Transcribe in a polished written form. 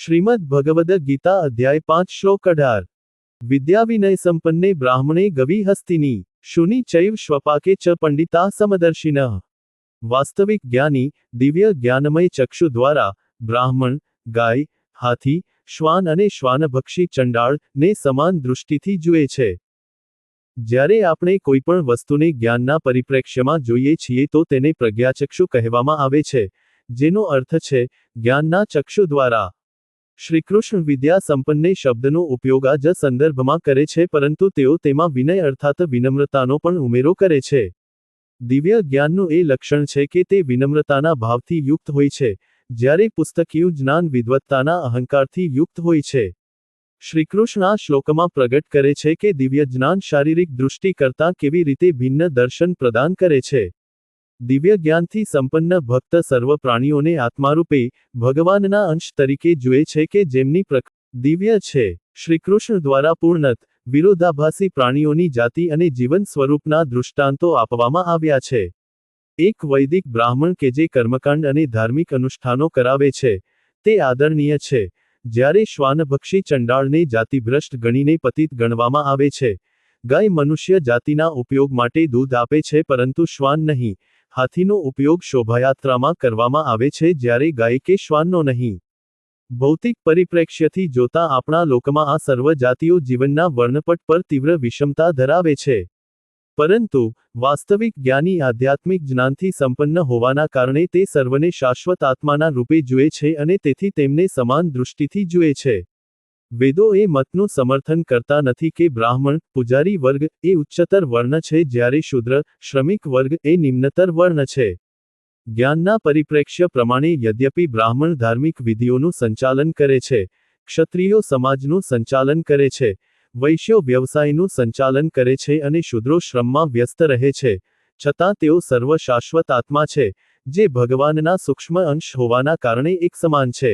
श्रीमद् भगवद गीता अध्याय 5 श्लोक 18। विद्या विनय संपन्ने ब्राह्मणे गवी हस्तिनी शुनि चैव श्वपाके च पंडिता समदर्शिनः। वास्तविक ज्ञानी दिव्य ज्ञानमय चक्षु द्वारा ब्राह्मण, गाय, हाथी, श्वान અને શ્વાનભક્ષી ચંડાળ ને સમાન દૃષ્ટિથી જુએ છે। જ્યારે આપણે કોઈપણ વસ્તુને જ્ઞાનના પરિપ્રેક્ષ્યમાં જોઈએ છીએ તો તેને પ્રજ્ઞાચક્ષુ કહેવામાં આવે છે, જેનો અર્થ છે જ્ઞાનના ચક્ષુ દ્વારા। શ્રીકૃષ્ણ વિદ્યા સંપન્ને શબ્દનો ઉપયોગ આ જ સંદર્ભમાં કરે છે, પરંતુ તેઓ તેમાં વિનય અર્થાત વિનમ્રતાનો પણ ઉમેરો કરે છે। દિવ્ય જ્ઞાનનું એ લક્ષણ છે કે તે વિનમ્રતાના ભાવથી યુક્ત હોય છે, જ્યારે પુસ્તકીય જ્ઞાન વિદ્વત્તાના અહંકારથી યુક્ત હોય છે। શ્રીકૃષ્ણ આ શ્લોકમાં પ્રગટ કરે છે કે દિવ્ય જ્ઞાન શારીરિક દૃષ્ટિ કરતાં કેવી રીતે ભિન્ન દર્શન પ્રદાન કરે છે। દિવ્ય જ્ઞાનથી સંપન્ન ભક્ત સર્વ પ્રાણીઓને આત્મારૂપે ભગવાનના અંશ તરીકે જુએ છે કે જેમની પ્રકૃતિ દિવ્ય છે। શ્રીકૃષ્ણ દ્વારા પૂર્ણત વિરોધાભાસી પ્રાણીઓની જાતિ અને જીવન સ્વરૂપના દૃષ્ટાંતો આપવામાં આવ્યા છે। એક વૈદિક બ્રાહ્મણ કે જે કર્મકાંડ અને ધાર્મિક અનુષ્ઠાનો કરાવે છે તે આદરણીય છે, જ્યારે શ્વાનભક્ષી ચંડાળને જાતિભ્રષ્ટ ગણીને પતિત ગણવામાં આવે છે। ગાય મનુષ્ય જાતિના ઉપયોગ માટે દૂધ આપે છે, પરંતુ શ્વાન નહીં। હાથીનો ઉપયોગ શોભાયાત્રામાં કરવામાં આવે છે, જ્યારે ગાય કે શ્વાનનો નહીં। ભૌતિક પરિપ્રેક્ષ્યથી જોતા આપણા લોકમાં આ સર્વ જાતિઓ જીવનના વર્ણપટ પર તીવ્ર વિષમતા ધરાવે છે, પરંતુ વાસ્તવિક જ્ઞાની આધ્યાત્મિક જ્ઞાનથી સંપન્ન હોવાના કારણે તે સર્વને શાશ્વત આત્માના રૂપે જુએ છે અને તેથી તેમને સમાન દૃષ્ટિથી જુએ છે। વેદો એ મતનું સમર્થન કરતા નથી કે બ્રાહ્મણ, પૂજારી વર્ગ એ ઉચ્ચતર વર્ણ છે, જ્યારે શૂદ્ર, શ્રમિક વર્ગ એ નિમ્નતર વર્ણ છે। જ્ઞાનના પરિપ્રેક્ષ્ય પ્રમાણે યદ્યપિ બ્રાહ્મણ ધાર્મિક વિધિઓનું સંચાલન કરે છે, ક્ષત્રિયો સમાજનું સંચાલન કરે છે, વૈશ્યો વ્યવસાયનું સંચાલન કરે છે અને શૂદ્રો શ્રમમાં વ્યસ્ત રહે છે, છતાં તેઓ સર્વ શાશ્વત આત્મા છે, જે ભગવાનના સૂક્ષ્મ અંશ હોવાના કારણે એક સમાન છે।